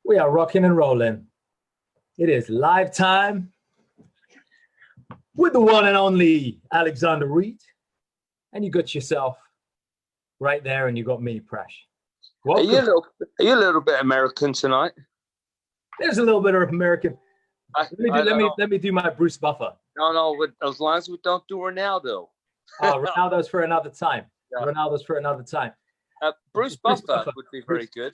We are rocking and rolling. It is live time with the one and only Alexander Reid. And you got yourself right there, and you got me, Prash. Welcome. Are you a little bit American tonight? There's a little bit of American. Let me do my Bruce Buffer. No, as long as we don't do Ronaldo. Ronaldo's for another time. Yeah. Ronaldo's for another time. Bruce Buffer would be very good.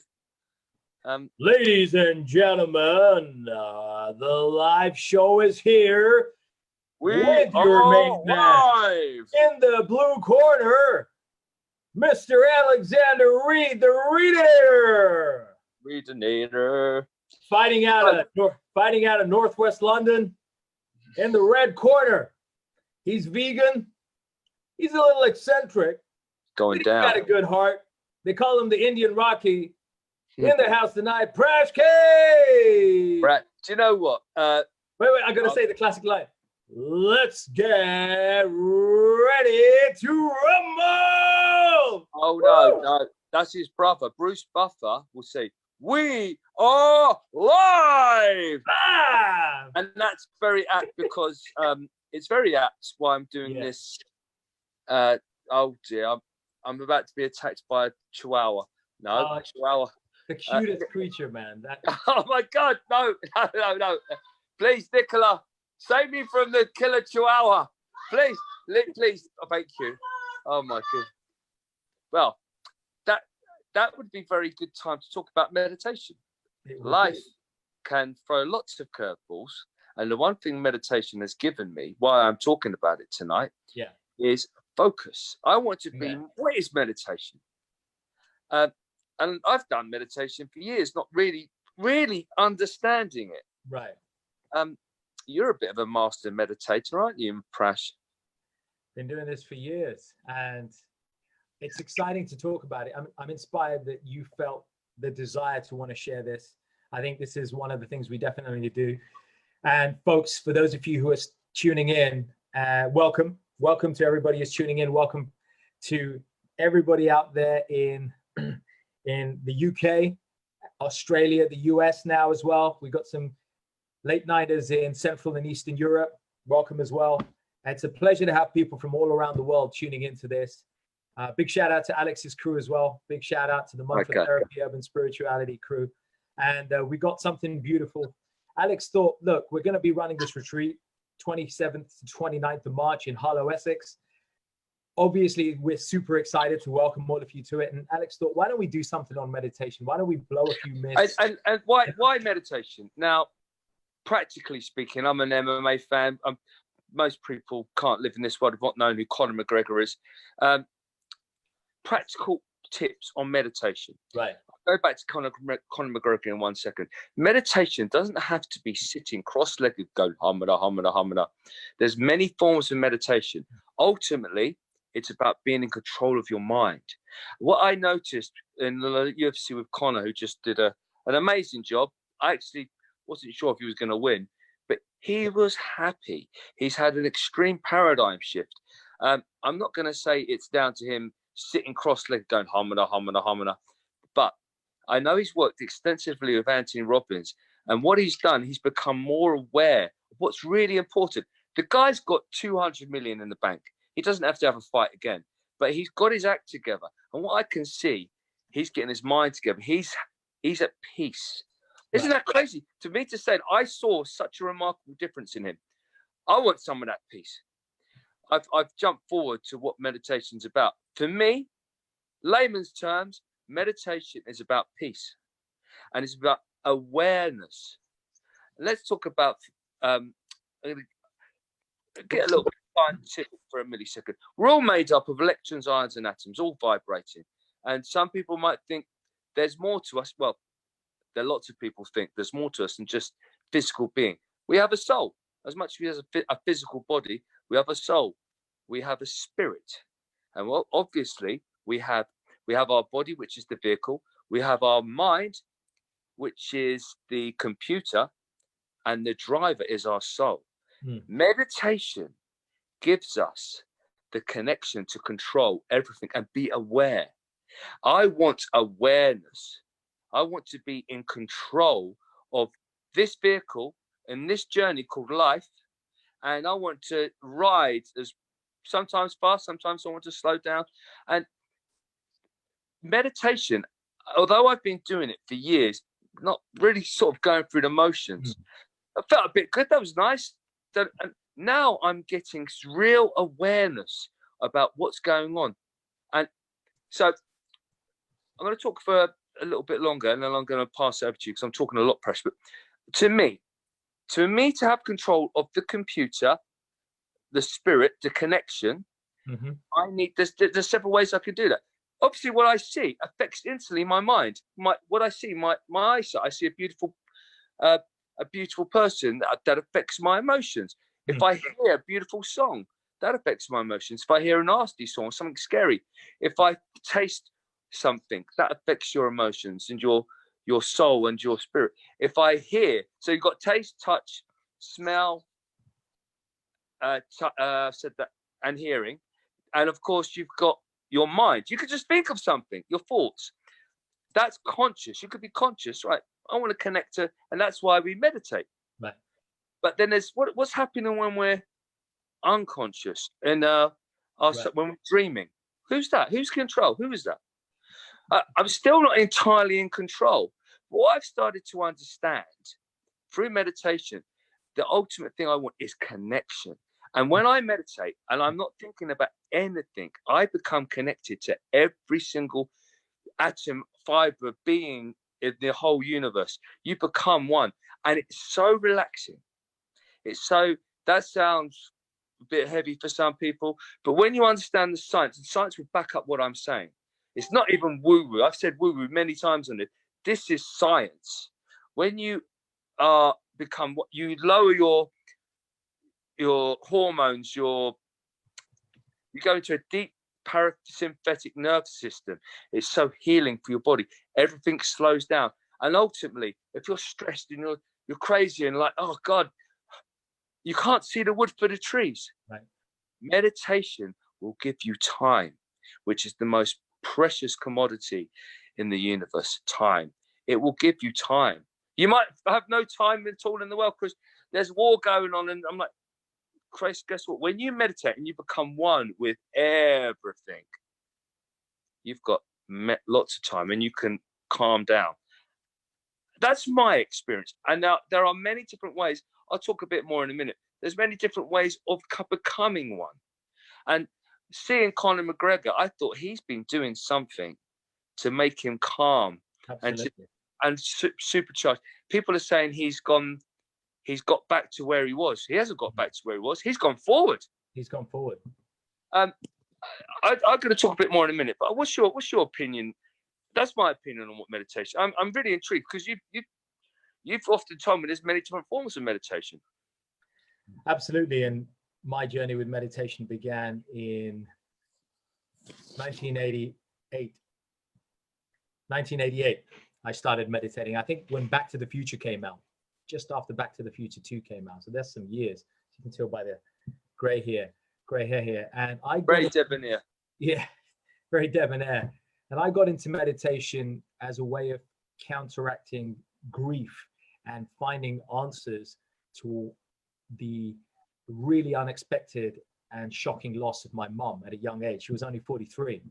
Ladies and gentlemen, the live show is here. With your main man in the blue corner, Mr. Alexander Reid, the Reidinator. Reidinator. Fighting out of Northwest London. In the red corner, he's vegan. He's a little eccentric. Going down. He's got a good heart. They call him the Indian Rocky. In the house tonight, Prash K. Right. Do you know what? Wait, I gotta say the classic line. Let's get ready to rumble. Oh no, that's his brother. Bruce Buffer will say, "We are live," and that's very apt because it's very apt why I'm doing this. Oh dear, I'm about to be attacked by a chihuahua. No, chihuahua. The cutest creature, man. Oh my God, no. Please, Nicola, save me from the killer chihuahua. Please. Oh, thank you. Oh my God. Well, that would be a very good time to talk about meditation. Life can throw lots of curveballs. And the one thing meditation has given me, why I'm talking about it tonight, is focus. I want to be, what is meditation? And I've done meditation for years, not really understanding it. Right. You're a bit of a master meditator, aren't you, Prash? Been doing this for years, and it's exciting to talk about it. I'm inspired that you felt the desire to want to share this. I think this is one of the things we definitely need to do. And folks, for those of you who are tuning in, welcome to everybody who's tuning in. Welcome to everybody out there in the UK, Australia, the US now as well. We've got some late nighters in Central and Eastern Europe. Welcome as well. It's a pleasure to have people from all around the world tuning into this. Big shout out to Alex's crew as well. Big shout out to the Monthly Therapy Urban Spirituality crew. And we got something beautiful. Alex thought, look, we're going to be running this retreat 27th to 29th of March in Harlow, Essex. Obviously, we're super excited to welcome all of you to it. And Alex thought, why don't we do something on meditation? Why don't we blow a few myths? And why meditation? Now, practically speaking, I'm an MMA fan. Most people can't live in this world of not knowing who Conor McGregor is. Practical tips on meditation. Right. I'll go back to Conor McGregor in 1 second. Meditation doesn't have to be sitting cross-legged, going hamana. There's many forms of meditation. Ultimately, it's about being in control of your mind. What I noticed in the UFC with Conor, who just did an amazing job. I actually wasn't sure if he was going to win, but he was happy. He's had an extreme paradigm shift. I'm not going to say it's down to him sitting cross-legged going hamana. But I know he's worked extensively with Anthony Robbins. And what he's done, he's become more aware of what's really important. The guy's got 200 million in the bank. He doesn't have to have a fight again, but he's got his act together. And what I can see, he's getting his mind together. He's at peace. Isn't that crazy? To me to say, I saw such a remarkable difference in him. I want someone at peace. I've jumped forward to what meditation's about. For me, layman's terms, meditation is about peace. And it's about awareness. Let's talk about, get a little bit scientific for a millisecond. We're all made up of electrons, ions, and atoms, all vibrating. And some people might think there's more to us. Well, there are lots of people think there's more to us than just physical being. We have a soul. As much as we have a physical body, we have a soul. We have a spirit. And well, obviously, we have our body, which is the vehicle. We have our mind, which is the computer. And the driver is our soul. Meditation gives us the connection to control everything and be aware. I want awareness. I want to be in control of this vehicle and this journey called life. And I want to ride as sometimes fast, sometimes I want to slow down. And meditation, although I've been doing it for years, not really sort of going through the motions, I felt a bit good. That was nice. And now I'm getting real awareness about what's going on. And so I'm going to talk for a little bit longer, and then I'm going to pass it over to you because I'm talking a lot, Prash. But to me, to have control of the computer, the spirit, the connection, I need, there's several ways I can do that. Obviously, what I see affects instantly my mind. What I see, my eyesight, I see a beautiful person that affects my emotions. If I hear a beautiful song, that affects my emotions. If I hear a nasty song, something scary, if I taste something, that affects your emotions and your soul and your spirit. If I hear, so you've got taste, touch, smell, said that, and hearing, and of course you've got your mind. You could just think of something, your thoughts. That's conscious. You could be conscious, right? I want to connect to, and that's why we meditate. Right. But then there's what's happening when we're unconscious and when we're dreaming. Who's that? Who's control? Who is that? I'm still not entirely in control. What I've started to understand through meditation, the ultimate thing I want is connection. And when I meditate and I'm not thinking about anything, I become connected to every single atom, fiber, being in the whole universe. You become one. And it's so relaxing. That sounds a bit heavy for some people, but when you understand the science, and science will back up what I'm saying. It's not even woo-woo. I've said woo-woo many times on it. This is science. When you become what, you lower your hormones, you go into a deep parasympathetic nervous system. It's so healing for your body. Everything slows down. And ultimately, if you're stressed and you're crazy and like, oh God, you can't see the wood for the trees. Right. Meditation will give you time, which is the most precious commodity in the universe. Time. It will give you time. You might have no time at all in the world because there's war going on, and I'm like, Christ, guess what? When you meditate and you become one with everything, you've got lots of time and you can calm down. That's my experience. And now there are many different ways. I'll talk a bit more in a minute. There's many different ways of becoming one. And seeing Conor McGregor, I thought he's been doing something to make him calm. Absolutely. and supercharged. People are saying he's got back to where he was. He hasn't got back to where he was. He's gone forward. He's gone forward. I'm going to talk a bit more in a minute, but what's your opinion? That's my opinion on what meditation. I'm really intrigued because you've often told me there's many different forms of meditation. Absolutely, and my journey with meditation began in 1988. 1988, I started meditating. I think when Back to the Future came out, just after Back to the Future 2 came out. So there's some years. You can tell by the grey hair here. And I very debonair. Yeah, very debonair. And I got into meditation as a way of counteracting grief and finding answers to the really unexpected and shocking loss of my mom at a young age. She was only 43.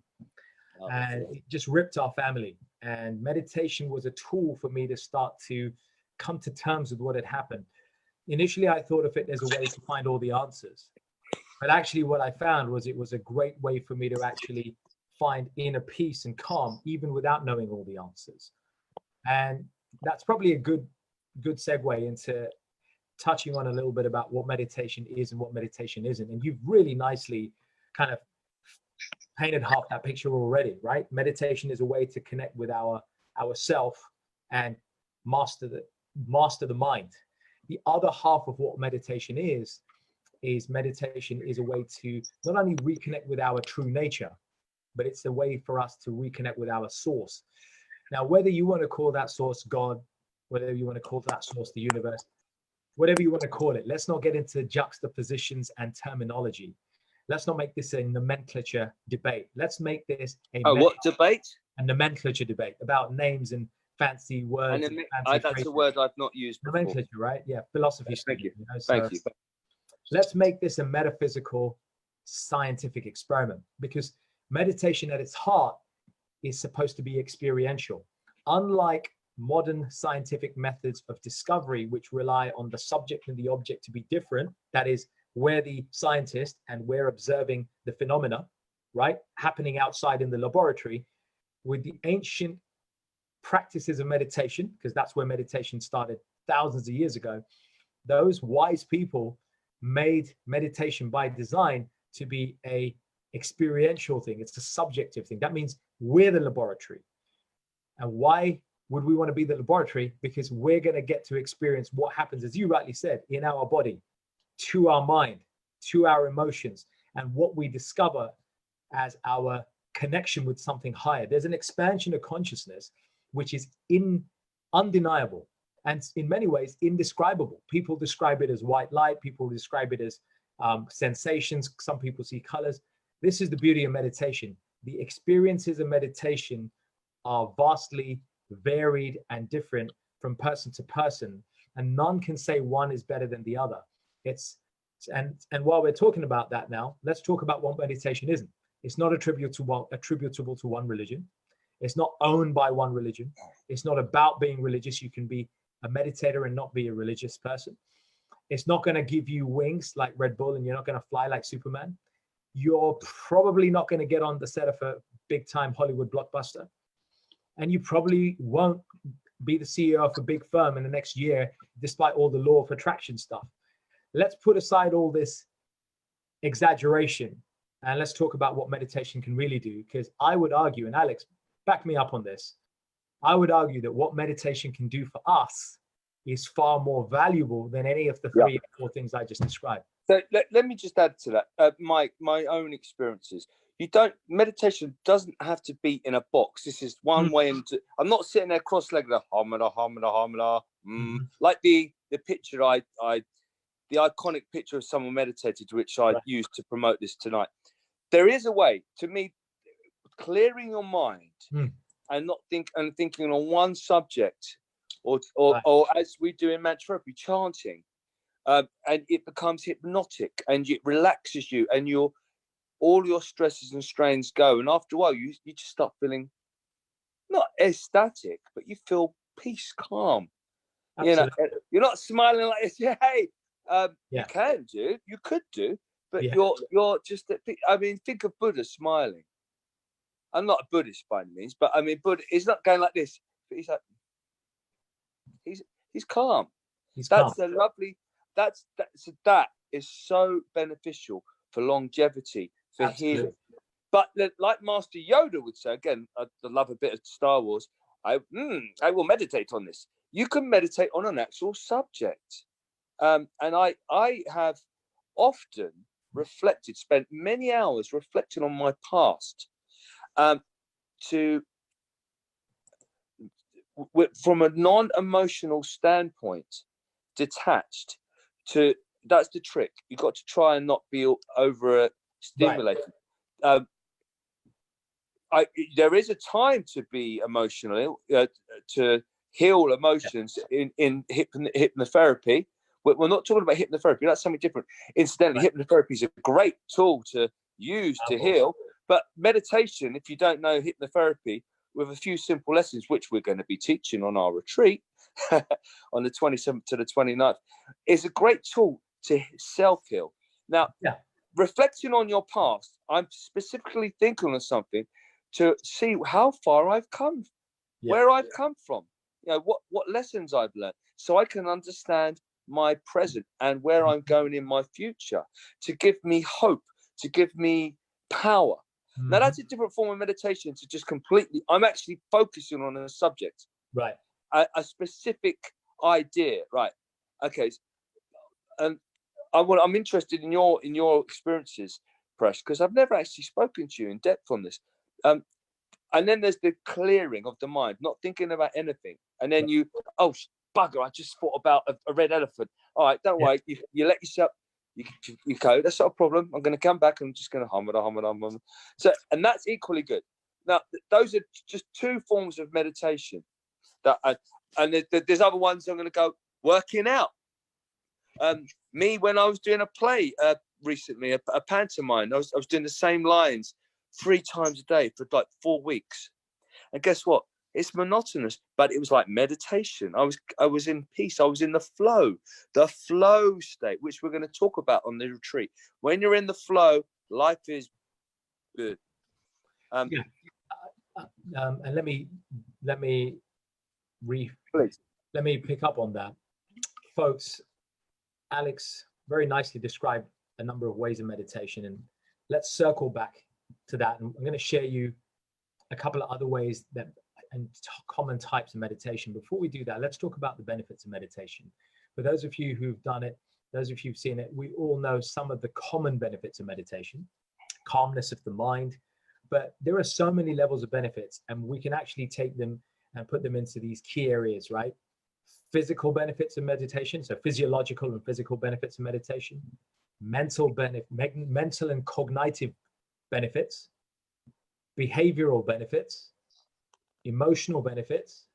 And it just ripped our family. And meditation was a tool for me to start to come to terms with what had happened. Initially, I thought of it as a way to find all the answers. But actually what I found was it was a great way for me to actually find inner peace and calm, even without knowing all the answers. And that's probably a good segue into touching on a little bit about what meditation is and what meditation isn't. And you've really nicely kind of painted half that picture already, right? Meditation is a way to connect with our self and master the mind. The other half of what meditation is meditation is a way to not only reconnect with our true nature, but it's a way for us to reconnect with our source. Now, whether you want to call that source God, whether you want to call that source the universe, whatever you want to call it, let's not get into juxtapositions and terminology. Let's not make this a nomenclature debate. Let's make this what debate? A nomenclature debate about names and fancy words And and fancy that's a phrases. word I've not used before. Nomenclature, right? Yeah, philosophy Thank student. you. So Thank you. let's make this a metaphysical, scientific experiment, because meditation at its heart is supposed to be experiential. Unlike modern scientific methods of discovery, which rely on the subject and the object to be different, that is, we're the scientist and we're observing the phenomena, right, happening outside in the laboratory. With the ancient practices of meditation, because that's where meditation started thousands of years ago, those wise people made meditation by design to be a experiential thing. It's a subjective thing. That means we're the laboratory. And why would we want to be the laboratory? Because we're going to get to experience what happens, as you rightly said, in our body, to our mind, to our emotions, and what we discover as our connection with something higher. There's an expansion of consciousness which is undeniable and in many ways indescribable. People describe it as white light. People describe it as sensations. Some people see colors. This is the beauty of meditation. The experiences of meditation are vastly varied and different from person to person, and none can say one is better than the other. And while we're talking about that now, let's talk about what meditation isn't. It's not attributable to one religion. It's not owned by one religion. It's not about being religious. You can be a meditator and not be a religious person. It's not going to give you wings like Red Bull, and you're not going to fly like Superman. You're probably not going to get on the set of a big time Hollywood blockbuster. And you probably won't be the CEO of a big firm in the next year, despite all the law of attraction stuff. Let's put aside all this exaggeration and let's talk about what meditation can really do. Because I would argue, and Alex, back me up on this, I would argue that what meditation can do for us is far more valuable than any of the three or four things I just described. So let me just add to that. My own experiences. Meditation doesn't have to be in a box. This is one way into. I'm not sitting there cross-legged, like the picture the iconic picture of someone meditated, which I used to promote this tonight. There is a way, to me, clearing your mind and not thinking on one subject, or as we do in mantra therapy, chanting, and it becomes hypnotic and it relaxes you, and all your stresses and strains go, and after a while you just start feeling not ecstatic, but you feel peace, calm. Absolutely. You know, you're not smiling like this. Yeah, hey, you could do, but you're just. I mean, think of Buddha smiling. I'm not a Buddhist by any means, but I mean, Buddha is not going like this. But he's like, he's calm. That's calm. That is so beneficial for longevity, for healing. But like Master Yoda would say, again, I love a bit of Star Wars. I will meditate on this. You can meditate on an actual subject. And I have often spent many hours reflecting on my past, from a non-emotional standpoint, detached. That's the trick. You've got to try and not be over stimulated. There is a time to be emotional, to heal emotions in hypnotherapy. We're not talking about hypnotherapy. That's something different. Incidentally, hypnotherapy is a great tool to use to heal. But meditation, if you don't know hypnotherapy, with a few simple lessons, which we're going to be teaching on our retreat on the 27th to the 29th, is a great tool to self-heal. Now, reflecting on your past, I'm specifically thinking of something to see how far I've come, where I've come from, what lessons I've learned, so I can understand my present and where I'm going in my future, to give me hope, to give me power. Now, that's a different form of meditation to just completely, I'm actually focusing on a subject, a specific idea, okay. And I'm interested in your experiences, Prash, because I've never actually spoken to you in depth on this. And then there's the clearing of the mind, not thinking about anything. And then bugger, I just thought about a red elephant. All right, don't worry. You let yourself, you go, that's not a problem. I'm going to come back and I'm just going to hum. So, and that's equally good. Now, those are just two forms of meditation. And there's other ones I'm going to go working out. Me, when I was doing a play recently, a pantomime, I was doing the same lines 3 times a day for like 4 weeks. And guess what? It's monotonous, but it was like meditation. I was in peace. I was in the flow state, which we're going to talk about on the retreat. When you're in the flow, life is good. And let me pick up on that, folks. Alex very nicely described a number of ways of meditation, and let's circle back to that. And I'm going to share you a couple of other ways and common types of meditation. Before we do that, let's talk about the benefits of meditation. For those of you who've done it, those of you who've seen it, we all know some of the common benefits of meditation: calmness of the mind. But there are so many levels of benefits, and we can actually take them and put them into these key areas, right? Physical benefits of meditation, so physiological and physical benefits of meditation, mental and cognitive benefits, behavioral benefits, emotional benefits,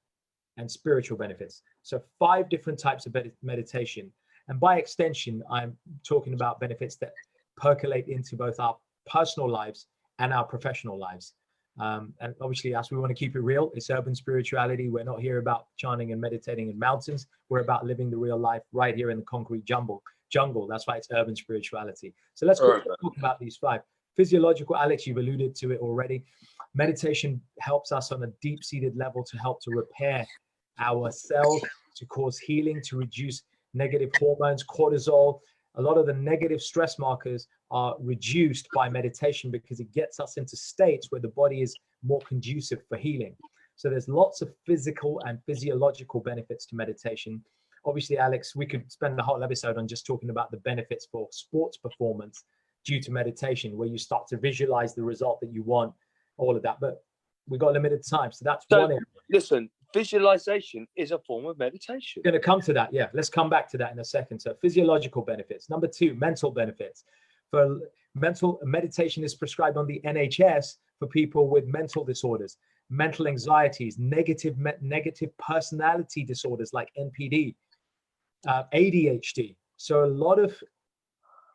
and spiritual benefits. So 5 different types of meditation. And by extension, I'm talking about benefits that percolate into both our personal lives and our professional lives. And obviously, as we want to keep it real, it's urban spirituality. We're not here about chanting and meditating in mountains. We're about living the real life right here in the concrete jungle. That's why it's urban spirituality. So let's talk about these 5. Physiological, Alex, you've alluded to it already. Meditation helps us on a deep-seated level to help to repair our cells, to cause healing, to reduce negative hormones, cortisol. A lot of the negative stress markers are reduced by meditation because it gets us into states where the body is more conducive for healing. So there's lots of physical and physiological benefits to meditation. Obviously, Alex, we could spend the whole episode on just talking about the benefits for sports performance due to meditation, where you start to visualize the result that you want, all of that. But we've got limited time. So that's one area. Listen, visualization is a form of meditation. Going to come to that. Yeah, let's come back to that in a second. So physiological benefits. Number 2, mental benefits. For mental, meditation is prescribed on the NHS for people with mental disorders, mental anxieties, negative personality disorders like NPD, ADHD. So a lot of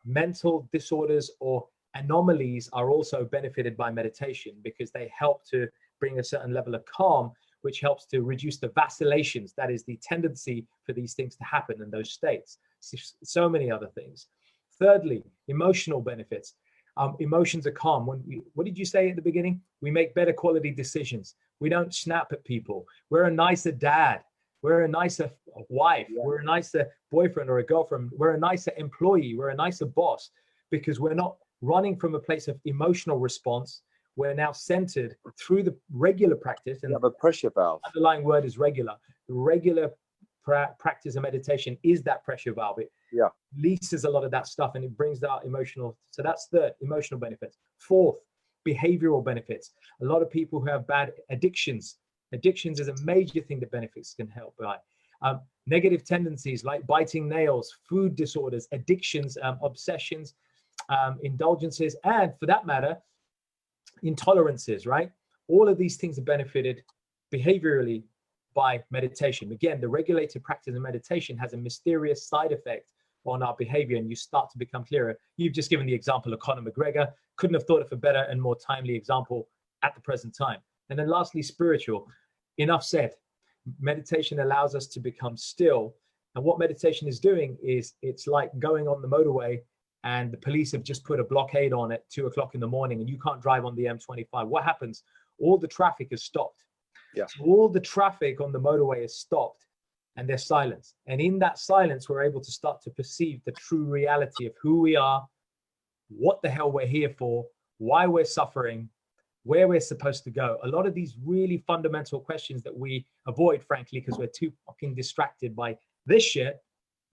mental disorders or anomalies are also benefited by meditation because they help to bring a certain level of calm, which helps to reduce the vacillations. That is the tendency for these things to happen in those states. So many other things. Thirdly, emotional benefits. Emotions are calm. What did you say at the beginning? We make better quality decisions. We don't snap at people. We're a nicer dad. We're a nicer wife. Yeah. We're a nicer boyfriend or a girlfriend. We're a nicer employee. We're a nicer boss because we're not running from a place of emotional response. We're now centered through the regular practice. And you have a pressure valve. The underlying word is regular. The regular practice of meditation is that pressure valve. It releases a lot of that stuff and it brings out emotional. So that's 3rd, emotional benefits. 4th, behavioral benefits. A lot of people who have bad addictions. Addictions is a major thing that benefits can help by. Negative tendencies like biting nails, food disorders, addictions, obsessions, indulgences, and for that matter, intolerances, right? All of these things are benefited behaviorally by meditation. Again, the regulated practice of meditation has a mysterious side effect on our behavior, and you start to become clearer. You've just given the example of Conor McGregor. Couldn't have thought of a better and more timely example at the present time. And then lastly, spiritual. Enough said. Meditation allows us to become still. And what meditation is doing is it's like going on the motorway and the police have just put a blockade on at 2 o'clock in the morning and you can't drive on the M25. What happens? All the traffic is stopped. Yeah. So all the traffic on the motorway is stopped and there's silence. And in that silence, we're able to start to perceive the true reality of who we are, what the hell we're here for, why we're suffering, where we're supposed to go. A lot of these really fundamental questions that we avoid, frankly, because we're too fucking distracted by this shit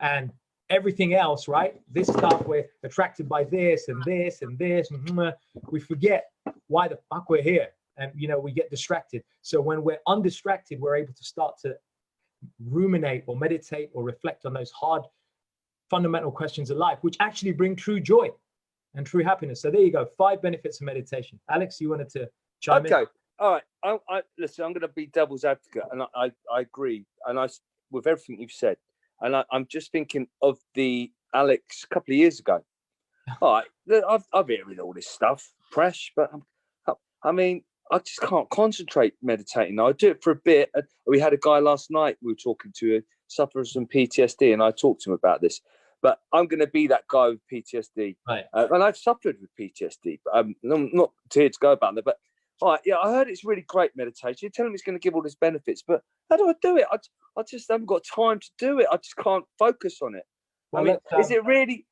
and everything else, right? This stuff, we're attracted by this and this and this. And we forget why the fuck we're here. And, we get distracted. So when we're undistracted, we're able to start to ruminate or meditate or reflect on those hard, fundamental questions of life, which actually bring true joy and true happiness. So there you go. 5 benefits of meditation. Alex, you wanted to chime in? Okay. All right. listen. I'm going to be devil's advocate, and I agree, and with everything you've said, and I'm just thinking of the Alex a couple of years ago. All right, I've heard all this stuff, Prash, but I mean, I just can't concentrate meditating. I do it for a bit. We had a guy last night we were talking to, suffers from PTSD, and I talked to him about this. But I'm going to be that guy with PTSD. Right. And I've suffered with PTSD, but I'm not here to go about that. But all right, yeah, I heard it's really great meditation. You're telling me it's going to give all these benefits, but how do I do it? I just haven't got time to do it. I just can't focus on it. Well, I mean, is it really,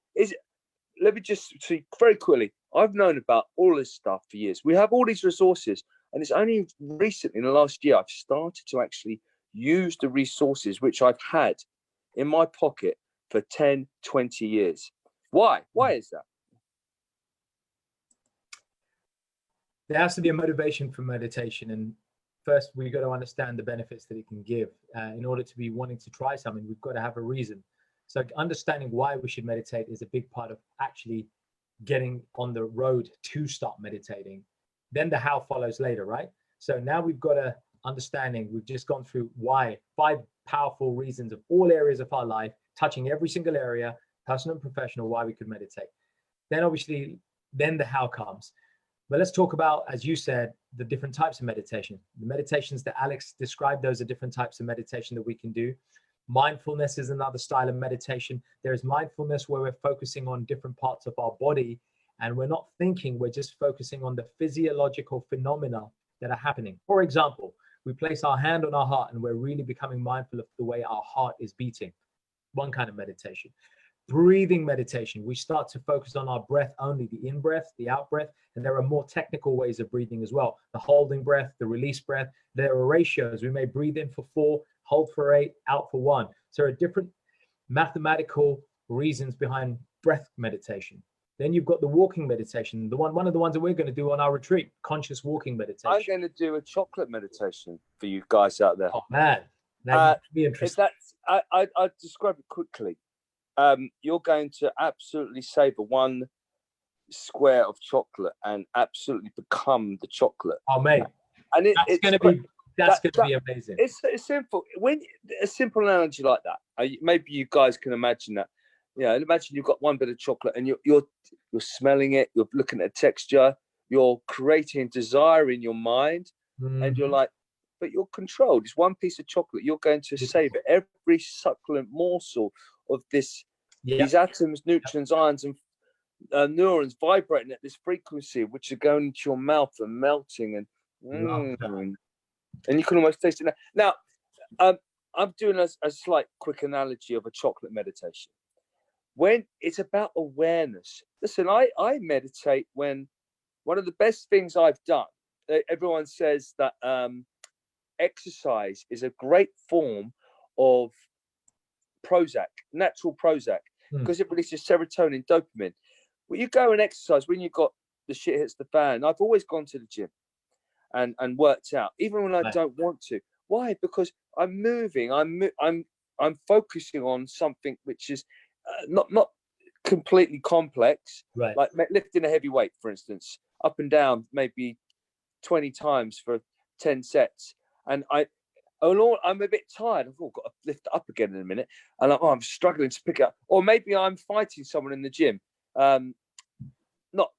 let me just see very quickly. I've known about all this stuff for years. We have all these resources, and it's only recently in the last year I've started to actually use the resources which I've had in my pocket for 10, 20 years. Why? Why is that? There has to be a motivation for meditation. And first, we've got to understand the benefits that it can give. In order to be wanting to try something, we've got to have a reason. So understanding why we should meditate is a big part of actually getting on the road to start meditating. Then the how follows later, right? So now we've got a understanding. We've just gone through why, 5 powerful reasons of all areas of our life, touching every single area, personal and professional, why we could meditate. Then obviously, then the how comes. But let's talk about, as you said, the different types of meditation. The meditations that Alex described, those are different types of meditation that we can do. Mindfulness is another style of meditation. There's mindfulness where we're focusing on different parts of our body and we're not thinking, we're just focusing on the physiological phenomena that are happening. For example, we place our hand on our heart and we're really becoming mindful of the way our heart is beating. One kind of meditation. Breathing meditation, we start to focus on our breath only, the in-breath, the out-breath, and there are more technical ways of breathing as well. The holding breath, the release breath, there are ratios. We may breathe in for 4, hold for 8, out for 1. So there are different mathematical reasons behind breath meditation. Then you've got the walking meditation, one of the ones that we're going to do on our retreat, conscious walking meditation. I'm going to do a chocolate meditation for you guys out there. Oh man, that'd be interesting. I'll describe it quickly. You're going to absolutely savor 1 square of chocolate and absolutely become the chocolate. Oh mate, and that's going to be amazing. It's simple. When a simple analogy like that, maybe you guys can imagine that. Imagine you've got 1 bit of chocolate and you're smelling it, you're looking at a texture, you're creating desire in your mind, and you're like, but you're controlled. It's 1 piece of chocolate. You're going to savor every succulent morsel of this, these atoms, nutrients, ions, and neurons vibrating at this frequency, which are going into your mouth and melting, and you can almost taste it now. I'm doing a slight quick analogy of a chocolate meditation. When it's about awareness, listen, I meditate when one of the best things I've done, everyone says that exercise is a great form of Prozac, natural Prozac, because it releases serotonin, dopamine. When you go and exercise, when you've got the shit hits the fan, I've always gone to the gym and worked out, even when I don't want to. Why? Because I'm moving. I'm focusing on something which is not completely complex, right? Like lifting a heavy weight, for instance, up and down maybe 20 times for 10 sets, and I'm a bit tired. I've got to lift it up again in a minute, and I'm struggling to pick it up. Or maybe I'm fighting someone in the gym, not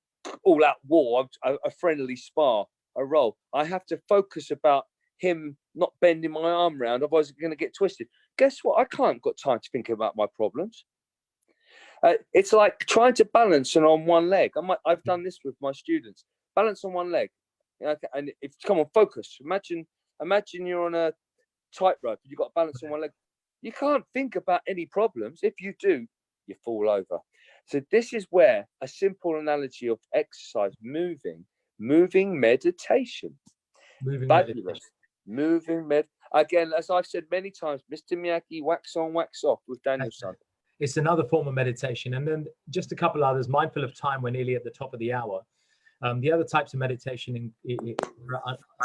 all out war, a friendly spar, a roll. I have to focus about him not bending my arm around, otherwise I'm going to get twisted. Guess what? I can't got time to think about my problems. It's like trying to balance on 1 leg. I've done this with my students. Balance on 1 leg, and if come on, focus. Imagine you're on a tightrope. You've got to balance on 1 leg. You can't think about any problems. If you do, you fall over. So this is where a simple analogy of exercise, moving meditation, fabulous. Moving again, as I've said many times, Mr. Miyagi, wax on, wax off with Danielson. It's another form of meditation. And then just a couple others, mindful of time, we're nearly at the top of the hour. The other types of meditation,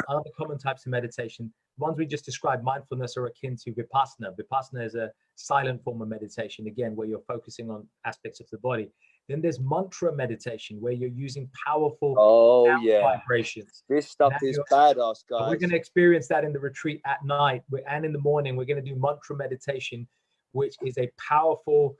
other common types of meditation, ones we just described, mindfulness, are akin to Vipassana. Vipassana is a silent form of meditation, again, where you're focusing on aspects of the body. Then there's mantra meditation, where you're using powerful vibrations. This stuff is badass, guys. We're going to experience that in the retreat at night and in the morning. We're going to do mantra meditation, which is a powerful,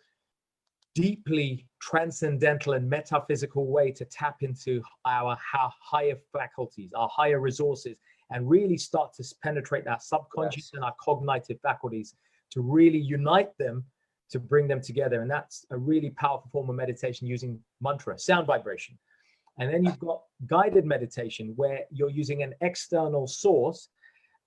deeply transcendental and metaphysical way to tap into our higher faculties, our higher resources, and really start to penetrate our subconscious and our cognitive faculties to really unite them, to bring them together. And that's a really powerful form of meditation, using mantra, sound vibration. And then you've got guided meditation, where you're using an external source.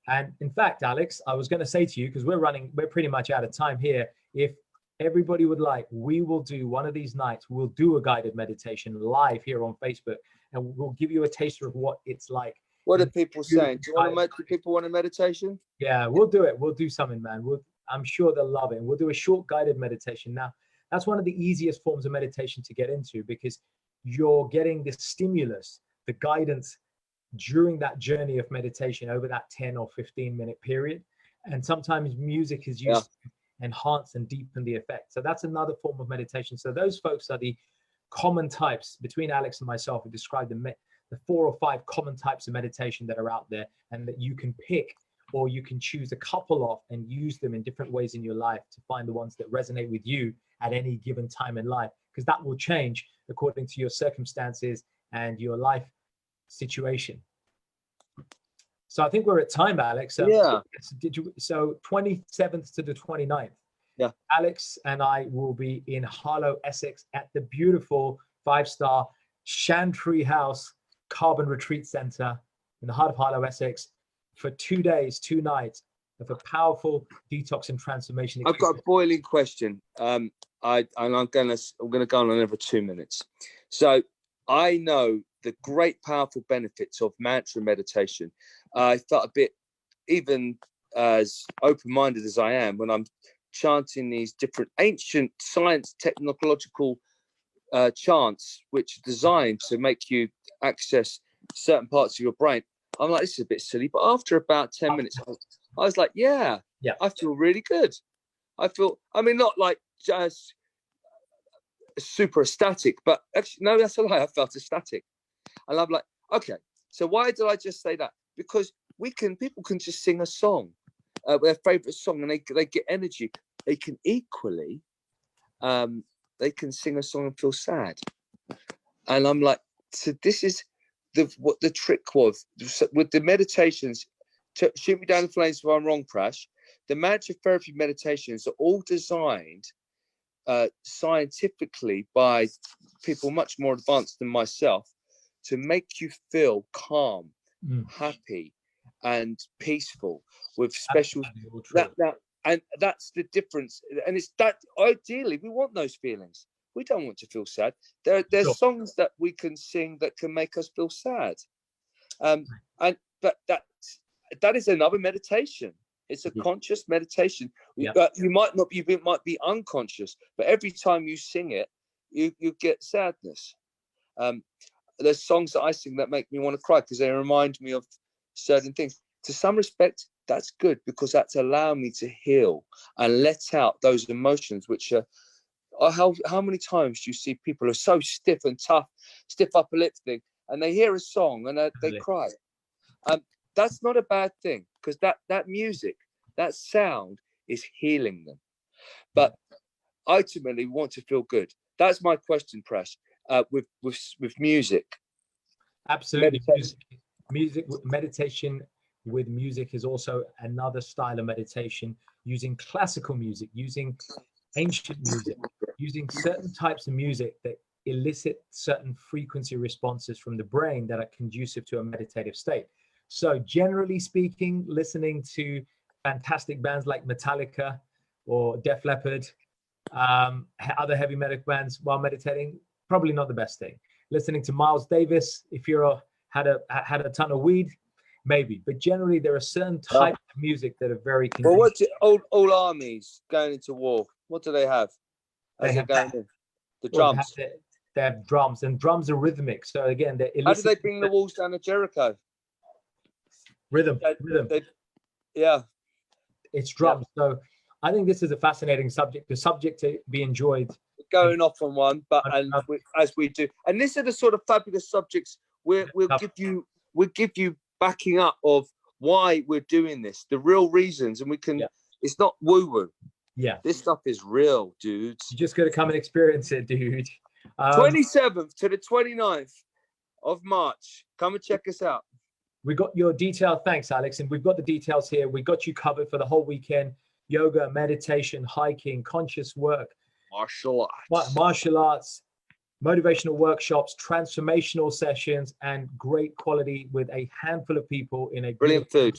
And in fact, Alex, I was going to say to you, because we're pretty much out of time here, if everybody would like, we will do one of these nights, we'll do a guided meditation live here on Facebook, and we'll give you a taster of what it's like. What are people saying? Do people want a meditation? Yeah, we'll do it. We'll do something, man. I'm sure they'll love it. We'll do a short guided meditation. Now, that's one of the easiest forms of meditation to get into, because you're getting the stimulus, the guidance during that journey of meditation over that 10 or 15-minute period. And sometimes music is used to enhance and deepen the effect. So that's another form of meditation. So those folks are the common types. Between Alex and myself, we described the 4 or 5 common types of meditation that are out there, and that you can pick, or you can choose a couple of and use them in different ways in your life to find the ones that resonate with you at any given time in life, because that will change according to your circumstances and your life situation. So I think we're at time, Alex. So 27th to the 29th. Yeah. Alex and I will be in Harlow, Essex, at the beautiful 5-star Chantry House Carbon Retreat Center in the heart of Harlow, Essex, for 2 days, 2 nights of a powerful detox and transformation experience. I've got a boiling question. I'm gonna go on another 2 minutes. So I know the great powerful benefits of mantra meditation. I felt a bit, even as open-minded as I am, when I'm chanting these different ancient science technological chants, which are designed to make you access certain parts of your brain. I'm like, this is a bit silly. But after about 10 minutes, I was like, I feel really good. I mean, not like just super ecstatic, but actually, no, that's a lie. I felt ecstatic. And I'm like, okay, so why did I just say that? Because people can just sing a song, their favorite song, and they get energy. They can equally, they can sing a song and feel sad. And I'm like, so this is what the trick was with the meditations. Shoot me down the flames if I'm wrong, Prash. The mantra therapy meditations are all designed scientifically by people much more advanced than myself to make you feel calm, happy, and peaceful with special. And that's the difference. And it's that ideally we want those feelings. We don't want to feel sad. There's songs that we can sing that can make us feel sad. But that is another meditation. It's a conscious meditation. You might be unconscious, but every time you sing it, you get sadness. There's songs that I sing that make me want to cry because they remind me of certain things. To some respect, that's good, because that's allowing me to heal and let out those emotions, which are how many times do you see people are so stiff and tough, stiff upper lip thing, and they hear a song and they cry. That's not a bad thing, because that music, that sound is healing them. But ultimately, we want to feel good. That's my question, Prash. With music. Absolutely. Meditation with music is also another style of meditation, using classical music, using ancient music, using certain types of music that elicit certain frequency responses from the brain that are conducive to a meditative state. So generally speaking, listening to fantastic bands like Metallica or Def Leppard, other heavy metal bands while meditating, probably not the best thing. Listening to Miles Davis, if you're had a ton of weed, maybe. But generally, there are certain types of music that are very conducive. Well, what's it, all armies going into war? What do they have? The drums. They have drums, and drums are rhythmic. So again, how do they bring the walls down to Jericho? Rhythm. Yeah. It's drums. So I think this is a fascinating subject, a subject to be enjoyed going off on one, but as we do, and these are the sort of fabulous subjects we'll give you backing up of why we're doing this, the real reasons, and we can. Yeah. It's not woo woo. Yeah, this stuff is real, dudes. You just got to come and experience it, dude. 27th to the 29th of March. Come and check us out. We got your detail. Thanks, Alex. And we've got the details here. We got you covered for the whole weekend. Yoga, meditation, hiking, conscious work, martial arts, motivational workshops, transformational sessions, and great quality with a handful of people in a brilliant food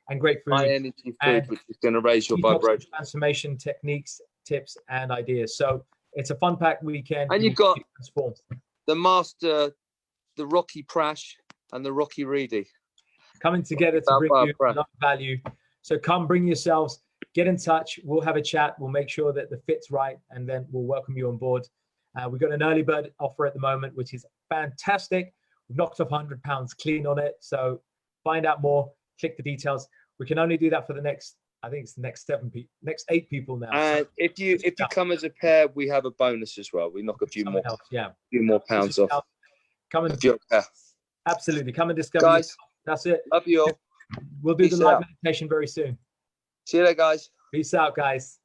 and great food. High energy food, which is going to raise your vibration. Transformation techniques, tips, and ideas. So it's a fun packed weekend. And you've got the master, the Rocky Prash, and the Rocky Reid coming together to bring you enough value. So come, bring yourselves, get in touch. We'll have a chat. We'll make sure that the fit's right, and then we'll welcome you on board. We've got an early bird offer at the moment, which is fantastic. We've knocked off £100 clean on it. So find out more, click the details. We can only do that for the next, I think it's the next 8 people now. And so if you come as a pair, we have a bonus as well. We knock a few more, few more pounds off. Come and absolutely come and discover. Guys, that's it. Love you all. We'll do the live meditation very soon. See you later, guys. Peace out, guys.